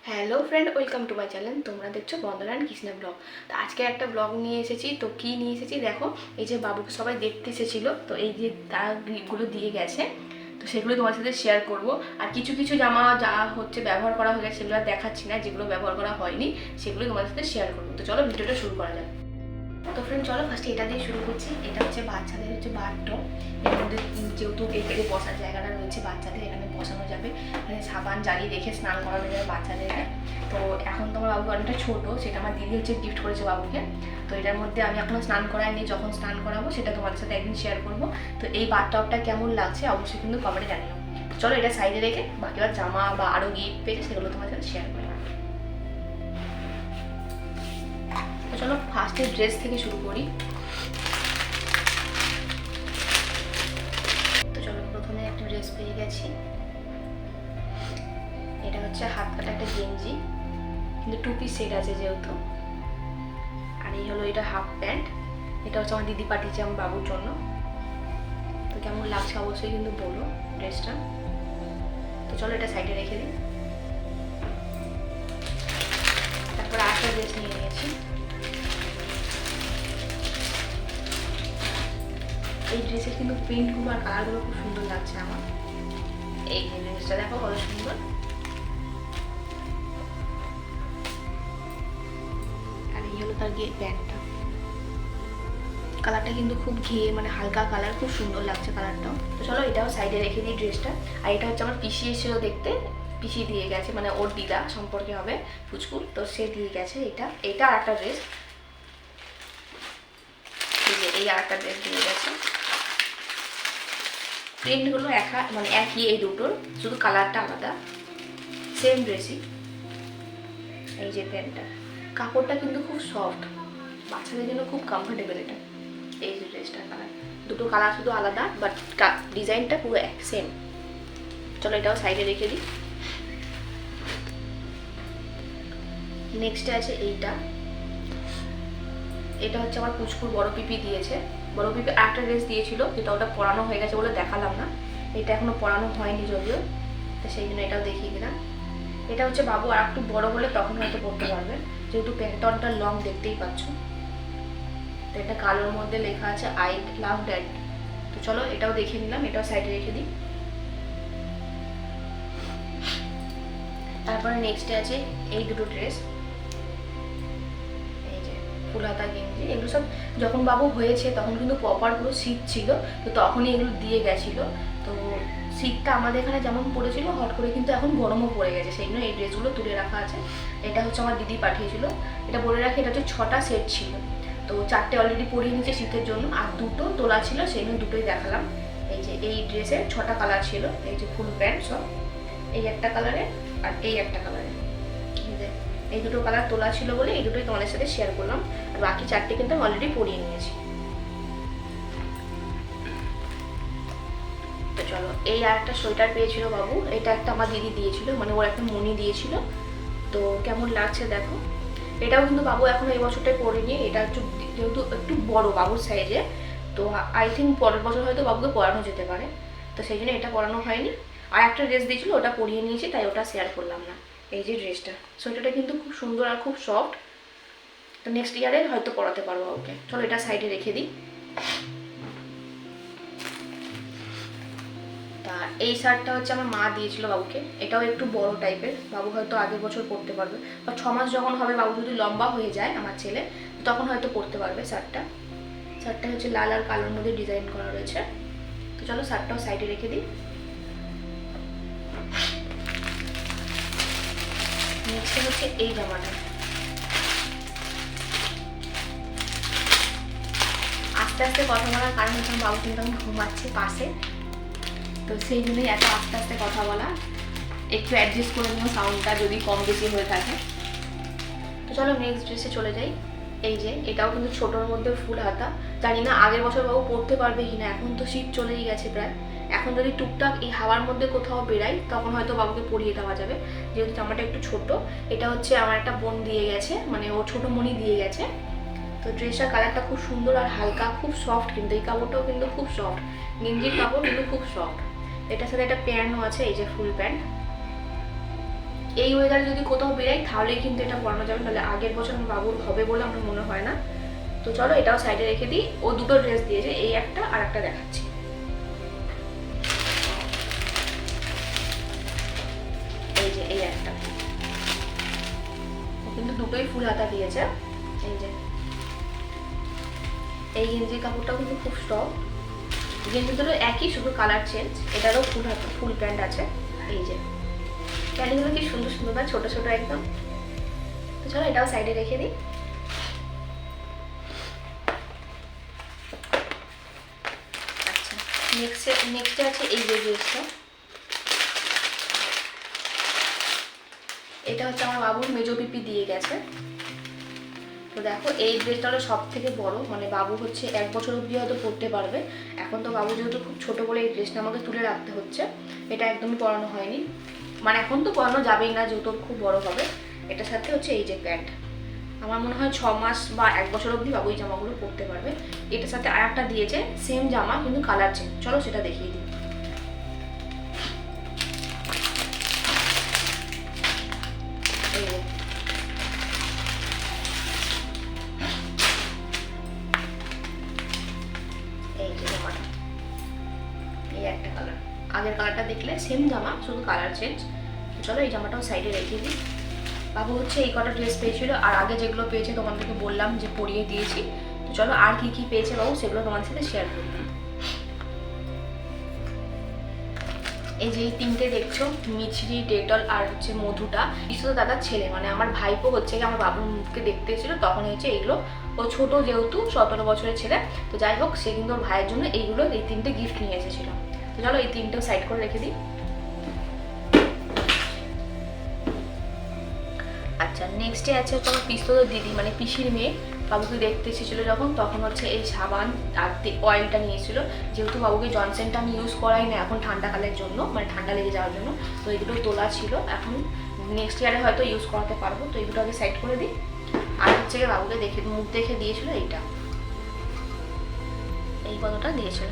Hello friend, welcome to my channel. তোমরা দেখছো বন্দনা and Krishna blog. তো আজকে একটা ব্লগ নিয়ে এসেছি। তো কী নিয়ে এসেছি দেখো, এই যে বাবুকে সবাই দেখতে এসেছিলো, তো এই যে তার গিফটগুলো দিয়ে গেছে, তো সেগুলো তোমার সাথে শেয়ার করব। আর কিছু কিছু জামা যা হচ্ছে ব্যবহার করা হয়ে গেছে সেগুলো আর দেখাচ্ছি না, যেগুলো ব্যবহার করা হয়নি সেগুলো তোমার সাথে শেয়ার করবো। তো চলো ভিডিওটা শুরু করা যাক। তো ফ্রেন্ড চলো ফার্স্টে এটা দিয়ে শুরু করছি। এটা হচ্ছে বাচ্চাদের হচ্ছে বাথটব। এর মধ্যে যেহেতু এখানে বসার জায়গাটা রয়েছে বাচ্চাদের, এখানে বসানো যাবে, মানে সাবান জ্বালিয়ে রেখে স্নান করানো যাবে বাচ্চাদেরকে। তো এখন তো আমার বাবু অনেকটা ছোটো, সেটা আমার দিদি হচ্ছে গিফট করেছে বাবুকে। তো এটার মধ্যে আমি এখনও স্নান করাইনি, যখন স্নান করাবো সেটা তোমাদের সাথে একদিন শেয়ার করবো। তো এই বাথটবটা কেমন লাগছে অবশ্যই কিন্তু কমেন্টে জানিও। চলো এটা সাইডে রেখে বাকিবার জামা বা আরও গিফট পেয়েছে সেগুলো তোমাদের সাথে শেয়ার করি। তো চলো ফার্স্টে ড্রেস থেকে শুরু করি। তো চলো প্রথমে একটা ড্রেস পেয়ে গেছি। এটা হচ্ছে হাত কাটা একটা গেঞ্জি, কিন্তু টু পিস সেট আছে যেহেতু। আর এই হলো এটা হাফ প্যান্ট। এটা হচ্ছে আমার দিদি পাঠিয়েছে আমার বাবুর জন্য। তো কেমন লাগছে অবশ্যই কিন্তু বলো ড্রেসটা। তো চলো এটা সাইডে রেখে দিই। তারপরে আরেকটা ড্রেস নিয়ে নিয়েছি। এই ড্রেসের কিন্তু প্রিন্টগুলো আর কালারগুলো খুব সুন্দর লাগছে আমার। এই যে ড্রেসটা দেখো কত সুন্দর। আর এই হলো তার প্যান্টটা। কালারটা কিন্তু খুব ঘিয়ে মানে হালকা কালার, খুব সুন্দর লাগছে কালারটাও। তো চলো এটাও সাইডে রেখে দিই ড্রেসটা। আর এটা হচ্ছে আমার পিসি এসেও দেখতে, পিসি দিয়ে গেছে, মানে ওর দিদা সম্পর্কে হবে ফুচকুর, তো সে দিয়ে গেছে। এটা আর একটা ড্রেস, এই আর একটা ড্রেস দিয়ে গেছে। প্রিন্টগুলো মানে একই এই দুটোর, শুধু কালারটা আলাদা, সেম ড্রেসই। এই যে প্যান্টটা, কাপড়টা কিন্তু খুব সফট, বাচ্চাদের জন্য খুব কমফোর্টেবল এটা। এই যে ড্রেসটার কালার, দুটো কালার শুধু আলাদা, বাট ডিজাইনটা পুরো এক সেম। চলো এটাও সাইডে রেখে দিই। নেক্সটে আছে এটা হচ্ছে আমার পুচকুর বড় পিপি দিয়েছে। বড় পিপি একটা ড্রেস দিয়েছিল, যেটা ওটা পরানো হয়ে গেছে বলে দেখালাম না। এটা এখনো পরানো হয়নি যদিও, তো সেই জন্য এটাও দেখিয়ে দিলাম। এটা হচ্ছে বাবু আর একটু বড় হলে তখন হয়তো পরতে পারবে, যেহেতু প্যান্টনটা লং দেখতেই পাচ্ছ। তো এটা কালোর মধ্যে লেখা আছে আই লাভ ড্যাড। তো চলো এটাও দেখে নিলাম, এটাও সাইডে রেখে দিই। তারপরে নেক্সটে আছে এই দুটো ড্রেস। এই যে ফুল হাতা গেঞ্জি, এগুলো সব যখন বাবু হয়েছে তখন কিন্তু প্রপার পুরো শীত ছিল, তো তখনই এগুলো দিয়ে গেছিলো। তো শীতটা আমাদের এখানে যেমন পড়েছিল, হট করে কিন্তু এখন গরমও পড়ে গেছে, সেই জন্য এই ড্রেসগুলো তুলে রাখা আছে। এটা হচ্ছে আমার দিদি পাঠিয়েছিল। এটা বলে রাখি, এটা হচ্ছে 6টা সেট ছিল, তো 4টে অলরেডি পরিয়ে নিয়েছে শীতের জন্য, আর দুটো তোলা ছিল, সেই জন্য দুটোই দেখালাম। এই যে এই ড্রেসের 6টা কালার ছিল। এই যে ফুল প্যান্ট সব, এই একটা কালারে আর এই একটা কালারে। এই দুটো কালার তোলা ছিল বলে এই দুটোই তোমাদের সাথে শেয়ার করলাম। আর বাকি 4টে কিন্তু আমি অলরেডি পরিয়ে নিয়েছি। তো চলো এই আর একটা সোয়েটার পেয়েছিল বাবু, এটা একটা আমার দিদি দিয়েছিল, মানে ওর একটা মনি দিয়েছিল। তো কেমন লাগছে দেখো। এটাও কিন্তু বাবু এখন এই বছরটাই পরেনি, এটা যেহেতু একটু বড় বাবুর সাইজে, তো আই থিঙ্ক পরের বছর হয়তো বাবুকে পরানো যেতে পারে, তো সেই জন্য এটা পরানো হয়নি। আর একটা ড্রেস দিয়েছিল, ওটা পরিয়ে নিয়েছি, তাই ওটা শেয়ার করলাম না। এই যে ড্রেসটা, সোয়েটারটা কিন্তু খুব সুন্দর আর খুব সফট। তো নেক্সট ইয়ারে হয়তো পরাতে পারবো ওকে। চলো এটা সাইডে রেখে দিই। তা এই শার্টটা হচ্ছে আমার মা দিয়েছিল বাবুকে। এটাও একটু বড় টাইপের, বাবু হয়তো আগের বছর পরতে পারবে, বা 6 মাস যখন হবে বাবু যদি লম্বা হয়ে যায় আমার ছেলে, তখন হয়তো পরতে পারবে শার্টটা। শার্টটা হচ্ছে লাল আর কালোর মধ্যে ডিজাইন করা রয়েছে। তো চলো শার্টটাও সাইডে রেখে দিই। নেক্সট হচ্ছে এই জামাটা। আস্তে আস্তে কথা বলার কারণ হচ্ছে আমার বাবু কিন্তু এখন ঘুমাচ্ছে পাশে, তো সেই জন্যই এত আস্তে আস্তে কথা বলা। একটু অ্যাডজাস্ট করে নিও সাউন্ডটা যদি কম বেশি হয়ে থাকে। তো চলো নেক্সট ড্রেসে চলে যাই। এই যে এটাও কিন্তু ছোটোর মধ্যে ফুল হাতা। জানি না আগের বছর বাবু পরতে পারবে কি না, এখন তো শীত চলেই গেছে প্রায়। এখন যদি টুকটাক এই হাওয়ার মধ্যে কোথাও বেরাই তখন হয়তো বাবুকে পরিয়ে দেওয়া যাবে, যেহেতু জামাটা একটু ছোট। এটা হচ্ছে আমার একটা বোন দিয়ে গেছে, মানে ও ছোটো মনি দিয়ে গেছে। তো ড্রেসটার কালারটা খুব সুন্দর আর হালকা, খুব সফট, কিন্তু এই কাপড়টাও কিন্তু খুব সফট, গেঞ্জির কাপড় কিন্তু খুব সফট। এটার সাথে একটা প্যান্টও আছে, এই যে ফুল প্যান্ট। এই ওয়েদারে যদি কোথাও বেরাই তাহলেই কিন্তু এটা পরানো যাবে, নাহলে আগের বছর আমার বাবুর হবে বলে আমার মনে হয় না। তো চলো এটাও সাইডে রেখে দিই। ও দুটো ড্রেস দিয়েছে, এই একটা আর একটা দেখাচ্ছি। এই যে এই একটা, কিন্তু দুটোই ফুল হাতা দিয়েছে। এই যে এই গেঞ্জির কাপড়টাও কিন্তু খুব স্ট্রং, গেঞ্জি দুটো একই, শুধু কালার চেঞ্জ। এটারও ফুল হাতা ফুল প্যান্ট আছে। এই যে প্যান্টগুলো কি সুন্দর সুন্দর বা ছোট ছোট একদম। তো চলো এটাও সাইডে রেখে দিই। আচ্ছা, নেক্সটে আছে এই যে ড্রেসটা। এটা হচ্ছে আমার বাবুর মেজো পিপি দিয়ে গেছে। তো দেখো এই ড্রেসটা হলো সব থেকে বড়, মানে বাবু হচ্ছে 1 বছর অবধি হয়তো পরতে পারবে। এখন তো বাবু যেহেতু খুব ছোট বলে এই ড্রেসটা আমাকে তুলে রাখতে হচ্ছে। এটা একদমই পরানো হয়নি, মানে এখন তো পরানো যাবেই না যেহেতু খুব বড় হবে। এটার সাথে হচ্ছে এই যে প্যান্ট, আমার মনে হয় 6 মাস বা 1 বছর অবধি বাবু এই জামাগুলো পরতে পারবে। এটার সাথে আর একটা দিয়েছে সেম জামা কিন্তু কালার চেঞ্জ। চলো সেটা দেখিয়ে দিই। এই যে জামাটা, এই একটা কালার, আগের কালারটা দেখলে সেম জামা শুধু কালার চেঞ্জ। চলো এই জামাটাও সাইডে রেখে দিই। বাবু হচ্ছে এই কটা ড্রেস পেয়েছিল, আর আগে যেগুলো পেয়েছে তোমাদেরকে বললাম যে পরিয়ে দিয়েছি। তো চলো আর কি কি পেয়েছে বাবু সেগুলো তোমাদের সাথে শেয়ার করি। এই যে এই তিনটে দেখছো, মিছরি, ডেটল আর হচ্ছে মধুটা, ঈশ্বর দাদার ছেলে, মানে আমার ভাইপো হচ্ছে আমার বাবুর মুখকে দেখতে এসেছিল, তখন হচ্ছে এইগুলো। ও ছোট যেহেতু 17 বছরের ছেলে, তো যাই হোক সে কিন্তু ওর ভাইয়ের জন্য এইগুলো এই তিনটে গিফট নিয়ে এসেছিল। তো চলো এই তিনটেও সাইড করে রেখে দিই। আচ্ছা, নেক্সটে আছে হচ্ছে আমার পিস্তলের দিদি, মানে পিসির মেয়ে, বাবুকে দেখতে এসেছিলো যখন, তখন হচ্ছে এই সাবান আর অয়েলটা নিয়েছিল। যেহেতু বাবুকে জনসেনটা আমি ইউজ করাই না এখন ঠান্ডাকালের জন্য, মানে ঠান্ডা লেগে যাওয়ার জন্য, তো এগুলো তোলা ছিল। এখন নেক্সট ইয়ারে হয়তো ইউজ করাতে পারবো, তো এগুলো আগে সাইড করে দিই। আর হচ্ছে বাবুকে দেখে মুখ দেখে দিয়েছিল এইটা, এই কতটা দিয়েছিল।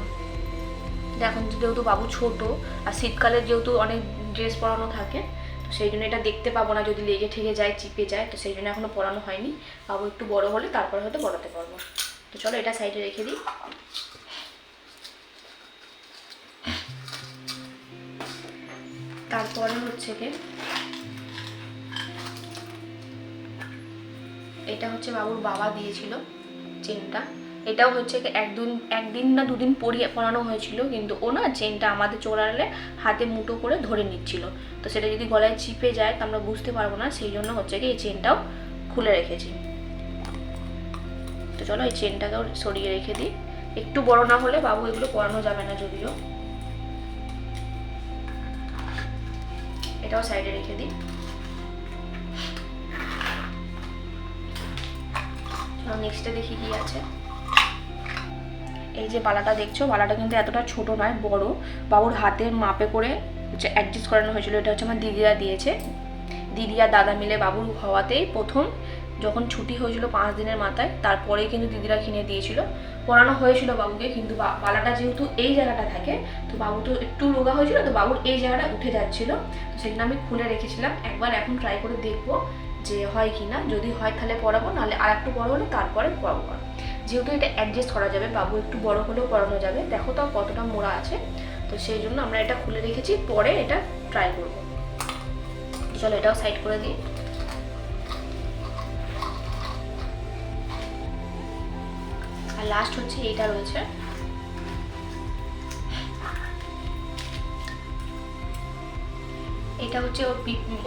এখন যেহেতু বাবু ছোট আর শীতকালের যেহেতু অনেক ড্রেস পরানো থাকে, তো সেই জন্য এটা দেখতে পাবো না যদি লেগে ঠেকে যায়, চিপে যায়, তো সেই জন্য এখনো পরানো হয়নি। বাবু একটু বড় হলে তারপরে হয়তো পরাতে পারবো। তো চলো এটা সাইডে রেখে দিই। তারপরে হচ্ছে কি, এটা হচ্ছে বাবুর বাবা দিয়েছিল চেনটা। এটাও হচ্ছে একদিন না দুদিন পরানো হয়েছিল, কিন্তু ও না চেনটা আমাদের চোরালে হাতে মুঠো করে ধরে নিচ্ছিল, তো সেটা যদি গলায় চিপে যায় তো আমরা বুঝতে পারবো না, সেই জন্য হচ্ছে কি এই চেনটাও খুলে রেখেছি। তো চলো এই চেনটাকেও সরিয়ে রেখে দিই। একটু বড় না হলে বাবু এগুলো পরানো যাবে না যদিও। এটাও সাইডে রেখে দিই। নেক্সটে দেখি কি আছে। এই যে বালাটা দেখছো, বালাটা কিন্তু এতটা ছোট নয়, বড়, বাবুর হাতের মাপে করে অ্যাডজাস্ট করানো হয়েছিল। এটা হচ্ছে আমার দিদিরা দিয়েছে, দিদি আর দাদা মিলে বাবুর হওয়াতেই প্রথম যখন ছুটি হয়েছিল 5 দিনের মাথায়, তারপরেই কিন্তু দিদিরা কিনে দিয়েছিল, পরানো হয়েছিল বাবুকে। কিন্তু বালাটা যেহেতু এই জায়গাটা থাকে, তো বাবু তো একটু রোগা হয়েছিল, তো বাবুর এই জায়গাটা উঠে যাচ্ছিল, তো সেখানে আমি খুলে রেখেছিলাম। একবার এখন ট্রাই করে দেখবো যে হয় কি না, যদি হয় তাহলে পরাবো, নাহলে আর একটু বড় হলে তারপরে পরাবো। যেহেতু এটা অ্যাডজাস্ট করা যাবে, বাবু একটু বড় হলেও পরানো যাবে। দেখো তাও কতটা মোড়া আছে, তো সেই জন্য আমরা এটা খুলে রেখেছি, পরে এটা ট্রাই করব। চলো এটাও সাইড করে দিই। আর লাস্ট হচ্ছে এইটা রয়েছে, এটা হচ্ছে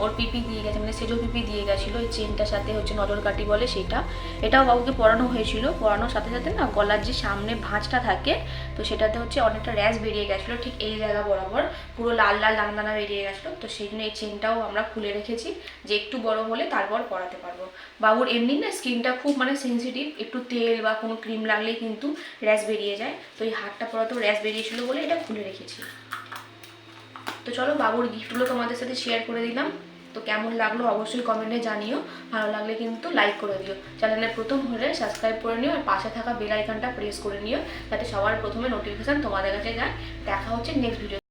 ওর পিপি দিয়ে গেছে, মানে সেজো পিপি দিয়ে গেছিলো এই চেনটার সাথে, হচ্ছে নজর কাটি বলে সেটা। এটাও বাবুকে পরানো হয়েছিল, পরানোর সাথে সাথে না গলার যে সামনে ভাঁজটা থাকে, তো সেটাতে হচ্ছে অনেকটা র্যাশ বেরিয়ে গেছিলো, ঠিক এই জায়গা বরাবর পুরো লাল লাল দানা দানা বেরিয়ে গেছিলো। তো সেই জন্য এই চেনটাও আমরা খুলে রেখেছি, যে একটু বড় হলে তারপর পরাতে পারবো। বাবুর এমনি না স্কিনটা খুব মানে সেন্সিটিভ, একটু তেল বা কোনো ক্রিম লাগলেই কিন্তু র্যাশ বেরিয়ে যায়, তো এই হাতটা পরাতেও র্যাশ বেরিয়েছিল বলে এটা খুলে রেখেছি। তো চলো বাবুর গিফটগুলো তোমাদের সাথে শেয়ার করে দিলাম। তো কেমন লাগলো অবশ্যই কমেন্টে জানিও, ভালো লাগলে কিন্তু লাইক করে দিও, চ্যানেলে প্রথম হলে সাবস্ক্রাইব করে নিও, আর পাশে থাকা বেল আইকনটা প্রেস করে নিও, যাতে সবার প্রথমে নোটিফিকেশান তোমাদের কাছে যায়। দেখা হচ্ছে নেক্সট ভিডিও।